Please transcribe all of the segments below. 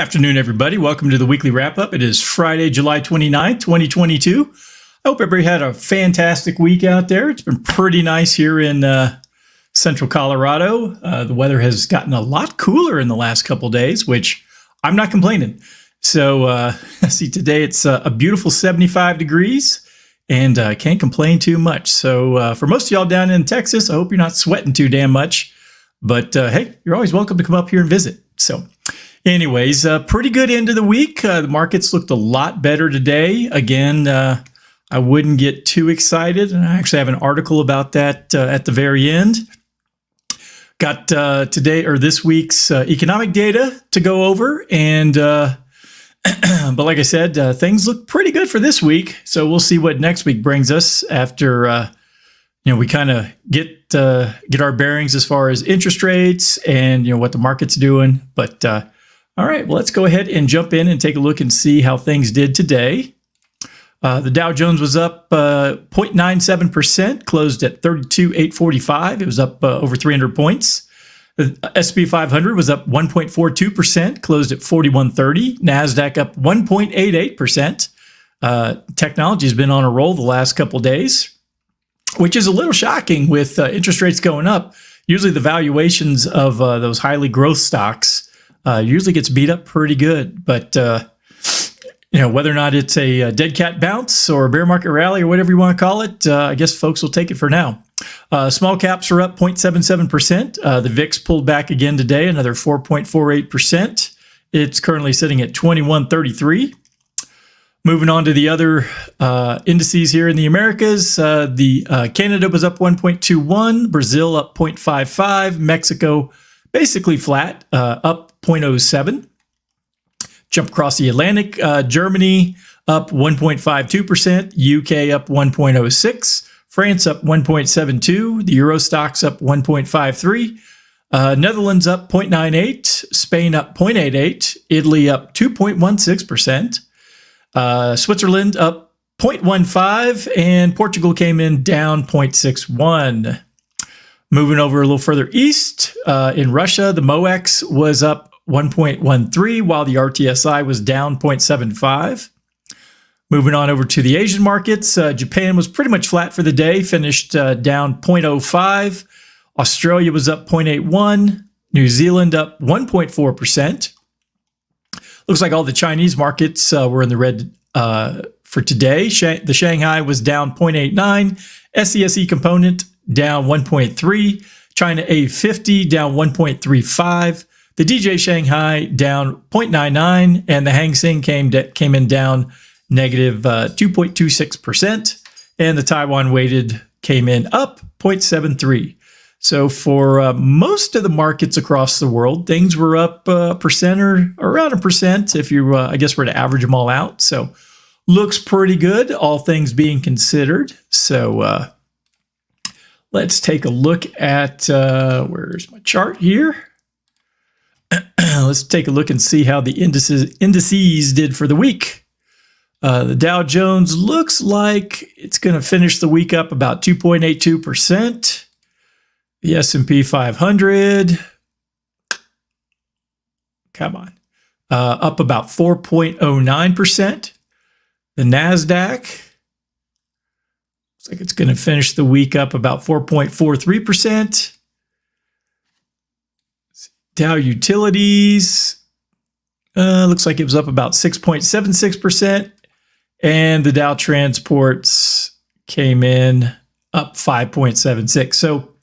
Afternoon, everybody. Welcome to the weekly wrap-up. It is Friday, July 29th, 2022. I hope everybody had a fantastic week out there. It's been pretty nice here in central Colorado. The weather has gotten a lot cooler in the last couple days, which I'm not complaining. So, see, today it's a beautiful 75 degrees, and can't complain too much. So, for most of y'all down in Texas, I hope you're not sweating too damn much. But, hey, you're always welcome to come up here and visit. So, anyways, pretty good end of the week. The markets looked a lot better today. Again, I wouldn't get too excited. And I actually have an article about that at the very end. Got today or this week's economic data to go over. And but like I said, things look pretty good for this week. So we'll see what next week brings us after we kind of get our bearings as far as interest rates and what the market's doing. But all right, well, let's go ahead and jump in and take a look and see how things did today. The Dow Jones was up 0.97%, closed at 32,845. It was up over 300 points. The S&P 500 was up 1.42%, closed at 4130. NASDAQ up 1.88%. Technology has been on a roll the last couple days, which is a little shocking with interest rates going up. Usually the valuations of those highly growth stocks usually gets beat up pretty good. But, whether or not it's a dead cat bounce or a bear market rally or whatever you want to call it, I guess folks will take it for now. Small caps are up 0.77%. The VIX pulled back again today, another 4.48%. It's currently sitting at 2133. Moving on to the other indices here in the Americas, the Canada was up 1.21, Brazil up 0.55, Mexico basically flat, up 0.07. Jump across the Atlantic, Germany up 1.52%, UK up 1.06%, France up 1.72%, the Euro stocks up 1.53%, Netherlands up 0.98%, Spain up 0.88%, Italy up 2.16%, Switzerland up 0.15%, and Portugal came in down 0.61%. Moving over a little further east, in Russia, the MOEX was up 1.13, while the RTSI was down 0.75. Moving on over to the Asian markets, Japan was pretty much flat for the day, finished down 0.05. Australia was up 0.81. New Zealand up 1.4%. Looks like all the Chinese markets were in the red for today. The Shanghai was down 0.89. SCSE component down 1.3. China A50 down 1.35. The DJ Shanghai down 0.99, and the Hang Seng came in down negative 2.26%, and the Taiwan weighted came in up 0.73. So for most of the markets across the world, things were up a percent or around 1% if you, I guess, were to average them all out. So looks pretty good, all things being considered. So let's take a look at, where's my chart here? Let's take a look and see how the indices did for the week. The Dow Jones looks like it's going to finish the week up about 2.82%. The S&P 500, come on, up about 4.09%. The NASDAQ looks like it's going to finish the week up about 4.43%. Dow Utilities looks like it was up about 6.76%, and the Dow Transports came in up 5.76%. So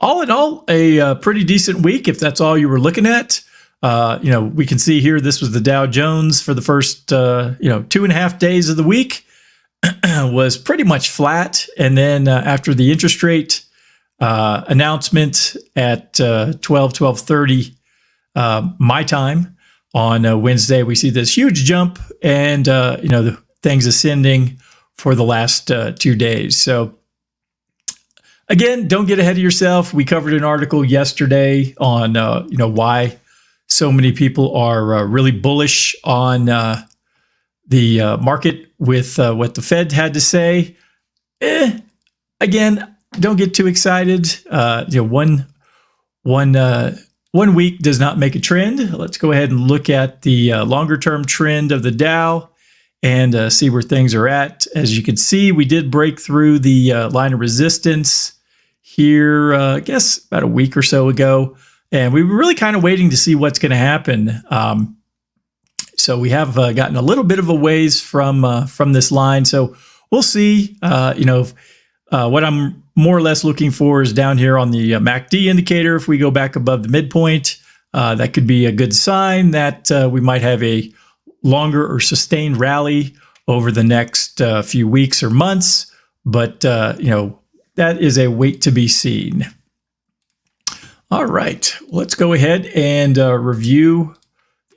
all in all, a pretty decent week if that's all you were looking at. We can see here this was the Dow Jones for the first 2.5 days of the week was pretty much flat, and then after the interest rate announcement at 12:30 my time on Wednesday, we see this huge jump, and the things ascending for the last 2 days. So again, don't get ahead of yourself. We covered an article yesterday on why so many people are really bullish on the market with what the Fed had to say. Again, don't get too excited. One 1 week does not make a trend. Let's go ahead and look at the longer term trend of the Dow and see where things are at. As you can see, we did break through the line of resistance here, I guess about a week or so ago. And we were really kind of waiting to see what's going to happen. So we have gotten a little bit of a ways from this line. So we'll see. What I'm more or less looking for is down here on the MACD indicator. If we go back above the midpoint, that could be a good sign that we might have a longer or sustained rally over the next few weeks or months. But, that is a wait to be seen. All right, let's go ahead and review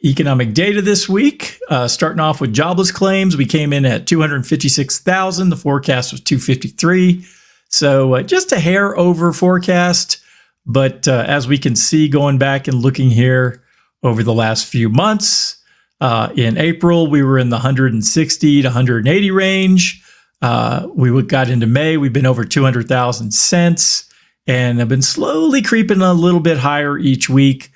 economic data this week. Starting off with jobless claims, we came in at 256,000. The forecast was 253. So just a hair over forecast. But as we can see, going back and looking here over the last few months, in April, we were in the 160 to 180 range. We got into May, we've been over 200,000 since, and have been slowly creeping a little bit higher each week.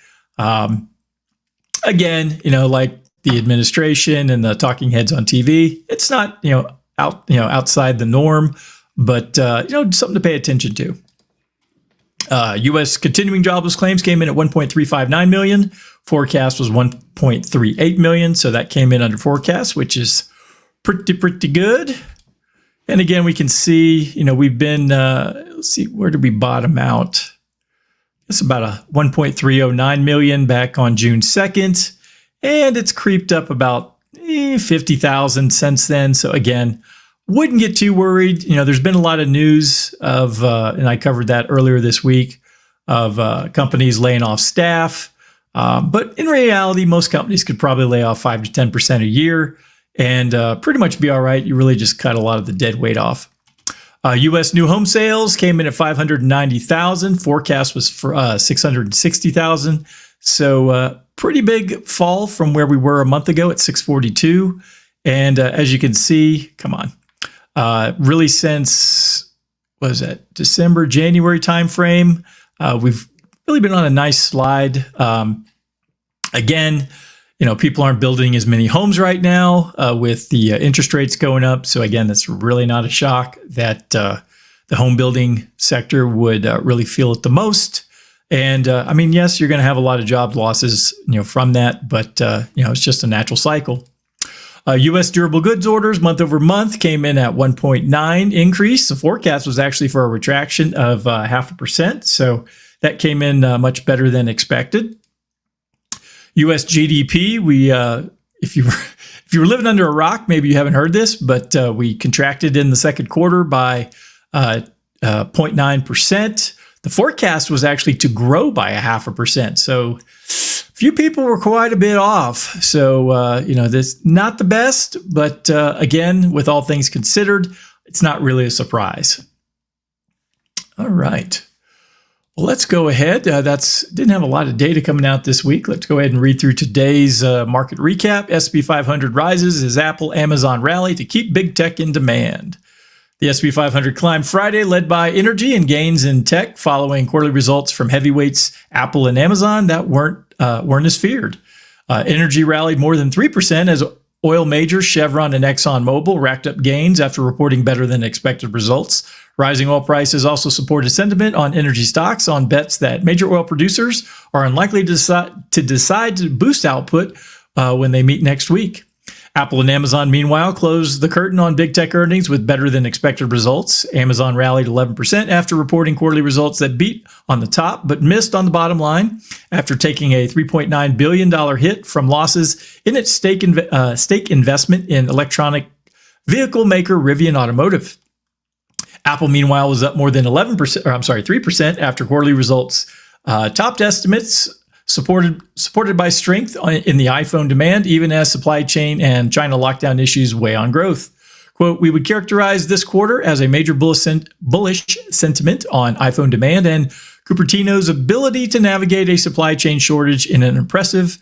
Again, like the administration and the talking heads on TV, it's not, outside the norm, but, something to pay attention to. U.S. continuing jobless claims came in at 1.359 million. Forecast was 1.38 million. So that came in under forecast, which is pretty good. And again, we can see, we've been, let's see, where did we bottom out? It's about a 1.309 million back on June 2nd. And it's creeped up about 50,000 since then. So again, wouldn't get too worried. There's been a lot of news of, and I covered that earlier this week, of companies laying off staff. But in reality, most companies could probably lay off 5 to 10% a year and pretty much be all right. You really just cut a lot of the dead weight off. U.S. new home sales came in at 590,000. Forecast was for 660,000. So pretty big fall from where we were a month ago at 642. And as you can see, come on. Really since, what was that, December, January timeframe, we've really been on a nice slide. Again, people aren't building as many homes right now with the interest rates going up. So again, that's really not a shock that the home building sector would really feel it the most. And yes, you're going to have a lot of job losses, from that, but it's just a natural cycle. U.S. durable goods orders month over month came in at 1.9 increase. The forecast was actually for a retraction of 0.5%. So that came in much better than expected. U.S. GDP, if you were living under a rock, maybe you haven't heard this, but we contracted in the second quarter by 0.9%. The forecast was actually to grow by 0.5%. So few people were quite a bit off. So, this not the best, but again, with all things considered, it's not really a surprise. All right. Well, let's go ahead. Didn't have a lot of data coming out this week. Let's go ahead and read through today's market recap. S&P 500 rises as Apple, Amazon rally to keep big tech in demand. The S&P 500 climbed Friday, led by energy and gains in tech, following quarterly results from heavyweights Apple and Amazon that weren't as feared. Energy rallied more than 3% as oil majors Chevron and ExxonMobil racked up gains after reporting better than expected results. Rising oil prices also supported sentiment on energy stocks on bets that major oil producers are unlikely to decide to boost output when they meet next week. Apple and Amazon, meanwhile, closed the curtain on big tech earnings with better than expected results. Amazon rallied 11% after reporting quarterly results that beat on the top but missed on the bottom line after taking a $3.9 billion hit from losses in its stake investment in electronic vehicle maker Rivian Automotive. Apple, meanwhile, was up more than 3% after quarterly results topped estimates, supported by strength in the iPhone demand, even as supply chain and China lockdown issues weigh on growth. Quote, we would characterize this quarter as a major bullish sentiment on iPhone demand and Cupertino's ability to navigate a supply chain shortage in an impressive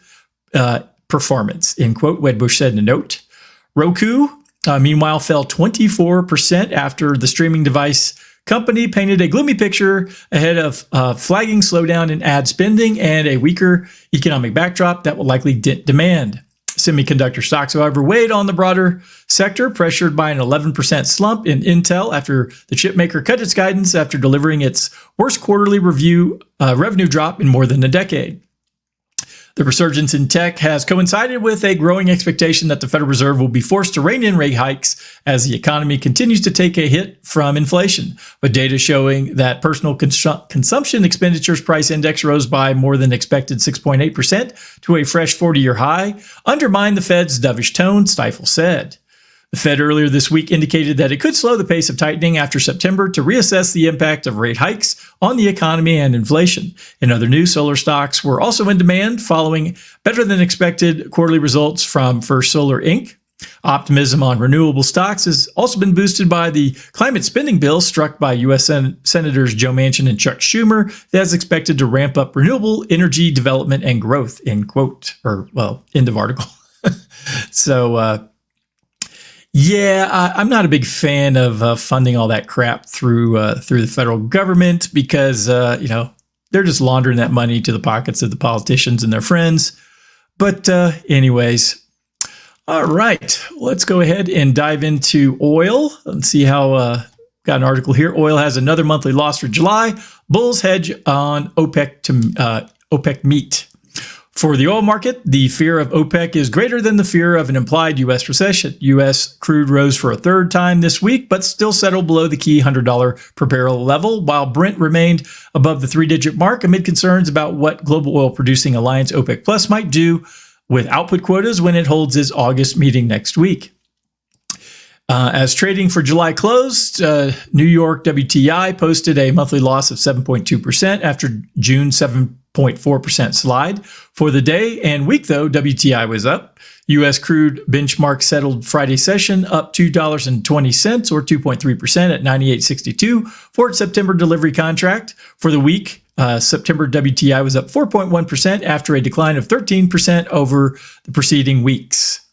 performance, end quote, Wedbush said in a note. Roku, meanwhile, fell 24% after the streaming device company painted a gloomy picture ahead of flagging slowdown in ad spending and a weaker economic backdrop that will likely dent demand. Semiconductor stocks, however, weighed on the broader sector, pressured by an 11% slump in Intel after the chipmaker cut its guidance after delivering its worst quarterly revenue drop in more than a decade. The resurgence in tech has coincided with a growing expectation that the Federal Reserve will be forced to rein in rate hikes as the economy continues to take a hit from inflation, with data showing that personal consumption expenditures price index rose by more than expected 6.8% to a fresh 40-year high, undermined the Fed's dovish tone, Stifel said. The Fed earlier this week indicated that it could slow the pace of tightening after September to reassess the impact of rate hikes on the economy and inflation. In other news, solar stocks were also in demand following better than expected quarterly results from First Solar Inc. Optimism on renewable stocks has also been boosted by the climate spending bill struck by U.S. Senators Joe Manchin and Chuck Schumer that is expected to ramp up renewable energy development and growth, end quote, or, well, end of article. Yeah, I'm not a big fan of funding all that crap through the federal government because, they're just laundering that money to the pockets of the politicians and their friends. But anyways, all right, let's go ahead and dive into oil and see how, got an article here. Oil has another monthly loss for July. Bulls hedge on OPEC meet. For the oil market, the fear of OPEC is greater than the fear of an implied U.S. recession. U.S. crude rose for a third time this week, but still settled below the key $100 per barrel level, while Brent remained above the three-digit mark amid concerns about what global oil producing alliance OPEC Plus might do with output quotas when it holds its August meeting next week. As trading for July closed, New York WTI posted a monthly loss of 7.2% after June's 7.4% slide. For the day and week, though, WTI was up. U.S. crude benchmark settled Friday session up $2.20 or 2.3% at 98.62 for its September delivery contract. For the week, September WTI was up 4.1% after a decline of 13% over the preceding weeks.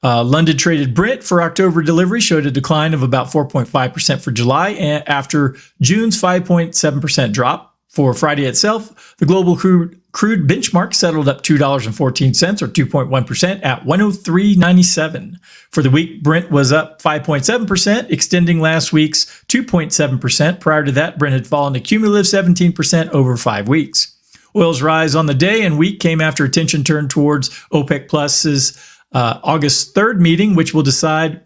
London traded Brent for October delivery showed a decline of about 4.5% for July after June's 5.7% drop. For Friday itself, the global crude benchmark settled up $2.14 or 2.1% at 103.97. For the week, Brent was up 5.7%, extending last week's 2.7%. Prior to that, Brent had fallen a cumulative 17% over 5 weeks. Oil's rise on the day and week came after attention turned towards OPEC Plus's August 3rd meeting, which will decide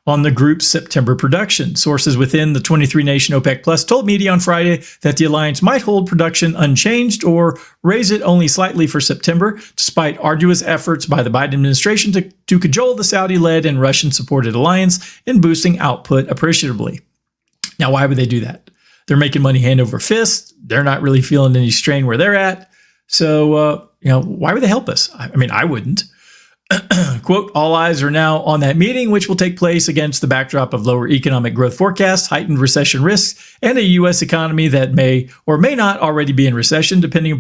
on the group's September production. Sources within the 23-nation OPEC Plus told media on Friday that the alliance might hold production unchanged or raise it only slightly for September, despite arduous efforts by the Biden administration to cajole the Saudi-led and Russian-supported alliance in boosting output appreciably. Now, why would they do that? They're making money hand over fist. They're not really feeling any strain where they're at. So, why would they help us? I mean, I wouldn't. Quote, all eyes are now on that meeting, which will take place against the backdrop of lower economic growth forecasts, heightened recession risks, and a U.S. economy that may or may not already be in recession, depending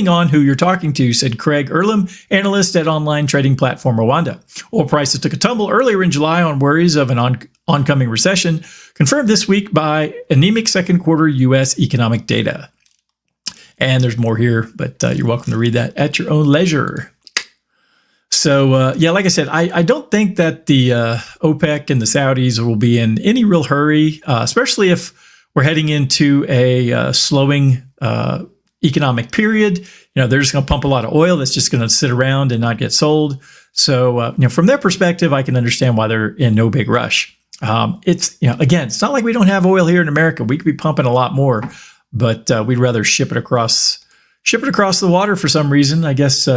on who you're talking to, said Craig Earlham, analyst at online trading platform Rwanda. Oil prices took a tumble earlier in July on worries of an oncoming recession, confirmed this week by anemic second quarter U.S. economic data. And there's more here, but you're welcome to read that at your own leisure. So, like I said, I don't think that the OPEC and the Saudis will be in any real hurry, especially if we're heading into a slowing economic period. They're just going to pump a lot of oil that's just going to sit around and not get sold. So, from their perspective, I can understand why they're in no big rush. Again, it's not like we don't have oil here in America. We could be pumping a lot more, but we'd rather ship it across the water for some reason. I guess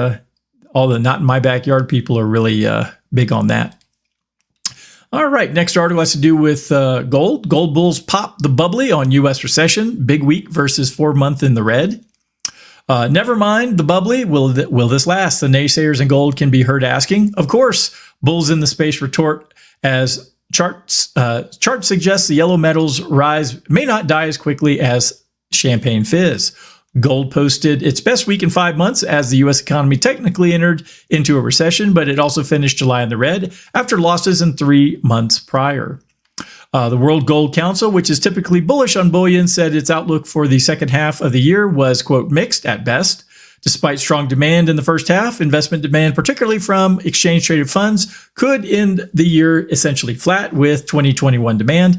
all the not in my backyard people are really big on that. All right, next article has to do with gold. Gold bulls pop the bubbly on U.S. recession. Big week versus 4 month in the red. Never mind the bubbly. Will this last? The naysayers in gold can be heard asking. Of course, bulls in the space retort as chart suggests the yellow metal's rise may not die as quickly as champagne fizz. Gold posted its best week in 5 months as the U.S. economy technically entered into a recession, but it also finished July in the red after losses in 3 months prior. The World Gold Council, which is typically bullish on bullion, said its outlook for the second half of the year was, quote, mixed at best. Despite strong demand in the first half, investment demand, particularly from exchange-traded funds, could end the year essentially flat with 2021 demand.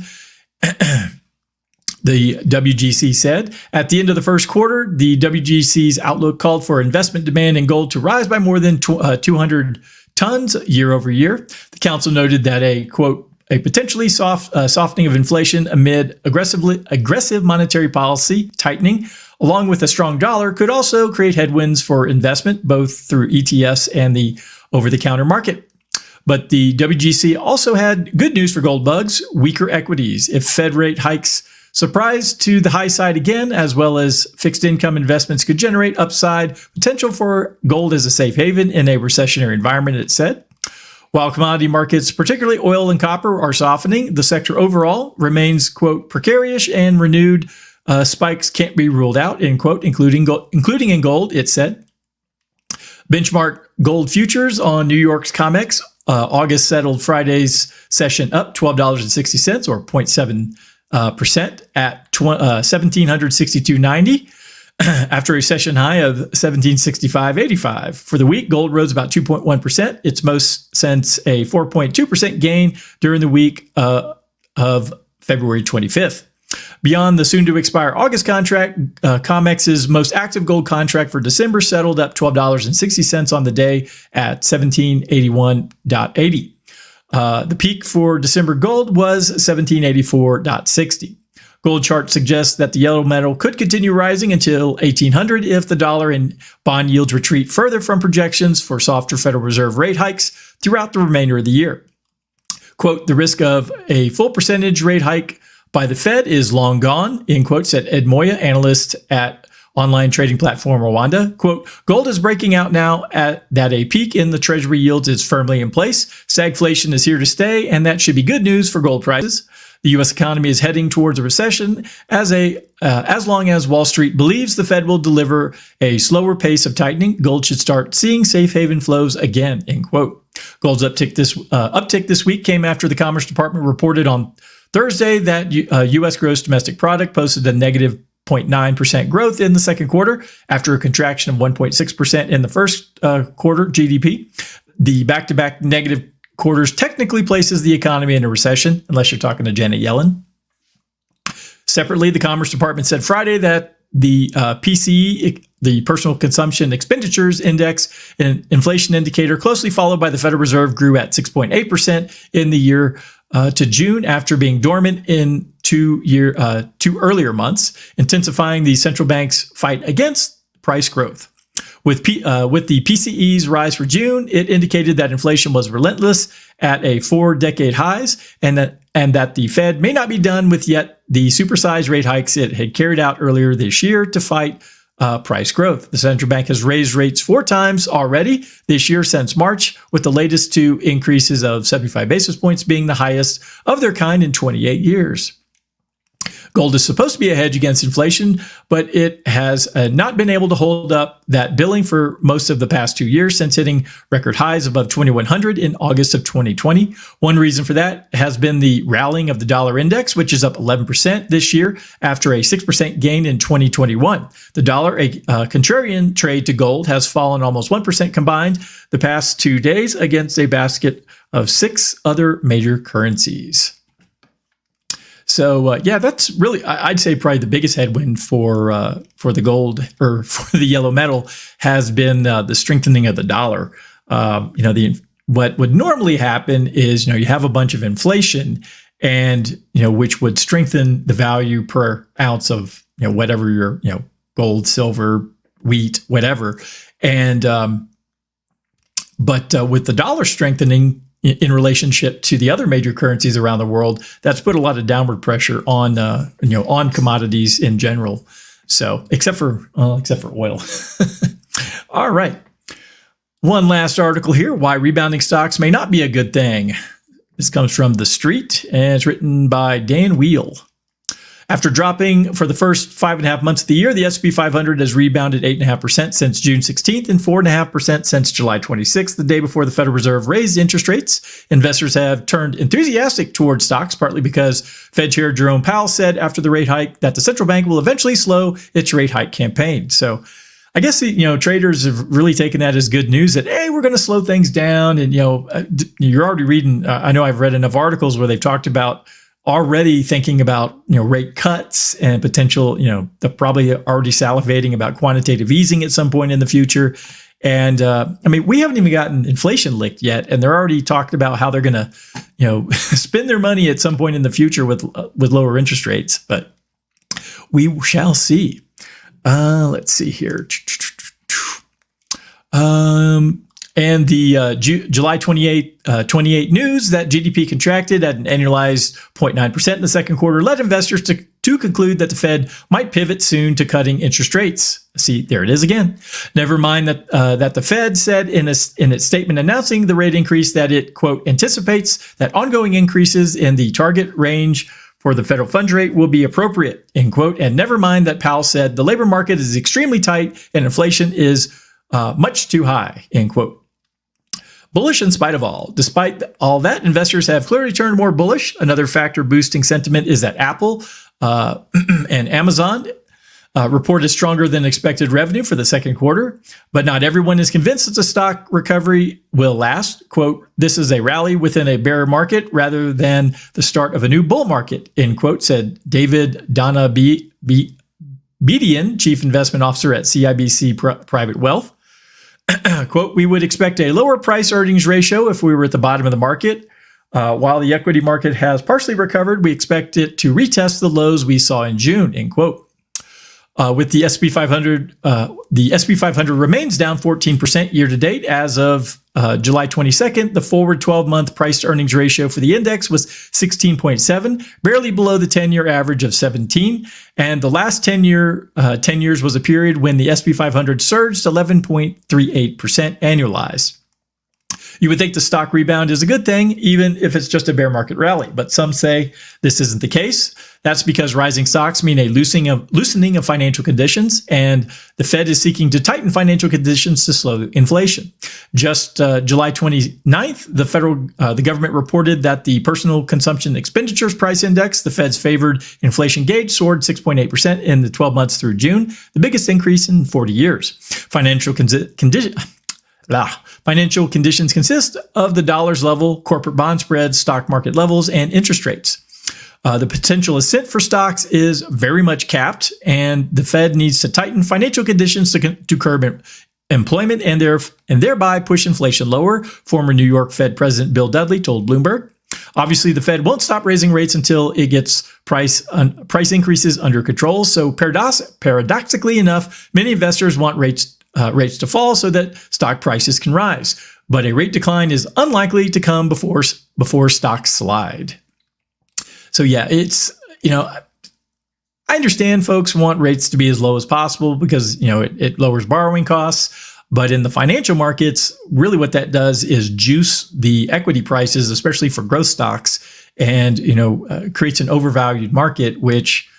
The WGC said at the end of the first quarter, the WGC's outlook called for investment demand in gold to rise by more than 200 tons year over year. The council noted that a, quote, a potentially softening of inflation amid aggressive monetary policy tightening, along with a strong dollar, could also create headwinds for investment, both through ETFs and the over-the-counter market. But the WGC also had good news for gold bugs, weaker equities. If Fed rate hikes surprise to the high side again, as well as fixed income investments could generate upside potential for gold as a safe haven in a recessionary environment, it said. While commodity markets, particularly oil and copper, are softening, the sector overall remains, quote, precarious, and renewed spikes can't be ruled out, end quote, including in gold, it said. Benchmark gold futures on New York's COMEX August settled Friday's session up $12.60 or 0.7%. At 1762.90 after a session high of 1765.85. For the week, gold rose about 2.1%, its most since a 4.2% gain during the week of February 25th. Beyond the soon-to-expire August contract, COMEX's most active gold contract for December settled up $12.60 on the day at 1781.80. The peak for December gold was 1784.60. Gold chart suggests that the yellow metal could continue rising until 1800 if the dollar and bond yields retreat further from projections for softer Federal Reserve rate hikes throughout the remainder of the year. Quote, the risk of a full percentage rate hike by the Fed is long gone, end quote, said Ed Moya, analyst at online trading platform Rwanda. Quote, gold is breaking out now that a peak in the treasury yields is firmly in place. Stagflation is here to stay, and that should be good news for gold prices. The U.S. economy is heading towards a recession as long as Wall Street believes the Fed will deliver a slower pace of tightening. Gold should start seeing safe haven flows again, end quote. Gold's uptick this week came after the Commerce Department reported on Thursday that U.S. gross domestic product posted a negative 0.9% growth in the second quarter after a contraction of 1.6% in the first quarter GDP. The back-to-back negative quarters technically places the economy in a recession, unless you're talking to Janet Yellen. Separately, the Commerce Department said Friday that the PCE, the Personal Consumption Expenditures Index, an inflation indicator closely followed by the Federal Reserve, grew at 6.8% in the year to June after being dormant in two earlier months, intensifying the central bank's fight against price growth. With the PCE's rise for June, it indicated that inflation was relentless at a 4-decade highs, and that the Fed may not be done with yet the supersized rate hikes it had carried out earlier this year to fight price growth. The central bank has raised rates 4 times already this year since March, with the latest 2 increases of 75 basis points being the highest of their kind in 28 years. Gold is supposed to be a hedge against inflation, but it has not been able to hold up that billing for most of the past 2 years since hitting record highs above 2,100 in August of 2020. One reason for that has been the rallying of the dollar index, which is up 11% this year after a 6% gain in 2021. The dollar, a contrarian trade to gold, has fallen almost 1% combined the past 2 days against a basket of 6 other major currencies. So yeah, that's really, I'd say, probably the biggest headwind for the gold, or for the yellow metal, has been the strengthening of the dollar. What would normally happen is, you have a bunch of inflation, and which would strengthen the value per ounce of whatever your gold, silver, wheat, whatever, and but with the dollar strengthening in relationship to the other major currencies around the world, that's put a lot of downward pressure on on commodities in general. So except for oil. All right. One last article here: why rebounding stocks may not be a good thing. This comes from The Street, and it's written by Dan Wheel. After dropping for the first 5.5 months of the year, the S&P 500 has rebounded 8.5% since June 16th and 4.5% since July 26th, the day before the Federal Reserve raised interest rates. Investors have turned enthusiastic towards stocks, partly because Fed Chair Jerome Powell said after the rate hike that the central bank will eventually slow its rate hike campaign. So I guess traders have really taken that as good news that, hey, we're going to slow things down. And you're already reading. I know I've read enough articles where they've talked about already thinking about rate cuts and potential. They're probably already salivating about quantitative easing at some point in the future. And we haven't even gotten inflation licked yet, and they're already talking about how they're going to spend their money at some point in the future with lower interest rates. But we shall see. Let's see here. And the July 28 news that GDP contracted at an annualized 0.9% in the second quarter led investors to conclude that the Fed might pivot soon to cutting interest rates. See, there it is again. Never mind that the Fed said in its statement announcing the rate increase that it, quote, anticipates that ongoing increases in the target range for the federal funds rate will be appropriate, end quote. And never mind that Powell said the labor market is extremely tight and inflation is much too high, end quote. Bullish in spite of all. Despite all that, investors have clearly turned more bullish. Another factor boosting sentiment is that Apple and Amazon reported stronger than expected revenue for the second quarter, but not everyone is convinced that the stock recovery will last. Quote, this is a rally within a bear market rather than the start of a new bull market, end quote, said David Donabedian, Chief Investment Officer at CIBC Private Wealth. Quote, we would expect a lower price earnings ratio if we were at the bottom of the market. While the equity market has partially recovered, we expect it to retest the lows we saw in June, end quote. With the S&P 500, the S&P 500 remains down 14% year to date. As of July 22nd, the forward 12-month price earnings ratio for the index was 16.7, barely below the 10-year average of 17. And the last 10 years was a period when the S&P 500 surged 11.38% annualized. You would think the stock rebound is a good thing, even if it's just a bear market rally. But some say this isn't the case. That's because rising stocks mean a loosening of financial conditions, and the Fed is seeking to tighten financial conditions to slow inflation. Just July 29th, the government reported that the Personal Consumption Expenditures Price Index, the Fed's favored inflation gauge, soared 6.8% in the 12 months through June, the biggest increase in 40 years. Financial conditions consist of the dollar's level, corporate bond spreads, stock market levels, and interest rates. The potential ascent for stocks is very much capped, and the Fed needs to tighten financial conditions to curb employment and thereby push inflation lower, former New York Fed President Bill Dudley told Bloomberg. Obviously, the Fed won't stop raising rates until it gets price increases under control. So paradoxically enough, many investors want rates to fall so that stock prices can rise. But a rate decline is unlikely to come before stocks slide. So yeah, it's, I understand folks want rates to be as low as possible because, it lowers borrowing costs. But in the financial markets, really what that does is juice the equity prices, especially for growth stocks, and, creates an overvalued market, which,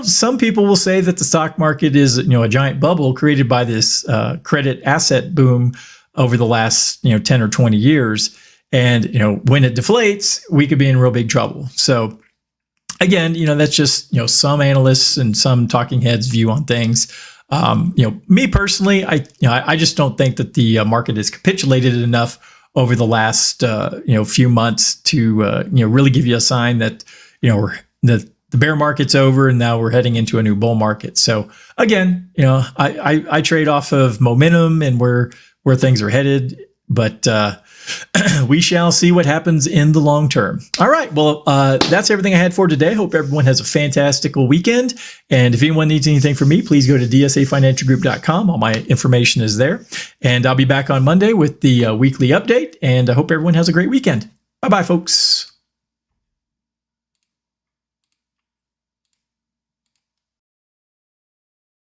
some people will say that the stock market is, a giant bubble created by this credit asset boom over the last, 10 or 20 years. And, when it deflates, we could be in real big trouble. So again, that's just, some analysts and some talking heads view on things. Me personally, I just don't think that the market has capitulated enough over the last, few months to, really give you a sign that, the bear market's over and now we're heading into a new bull market. So again, I trade off of momentum and where things are headed, but we shall see what happens in the long term. All right. Well, that's everything I had for today. Hope everyone has a fantastical weekend. And if anyone needs anything from me, please go to dsafinancialgroup.com. All my information is there. And I'll be back on Monday with the weekly update. And I hope everyone has a great weekend. Bye-bye, folks.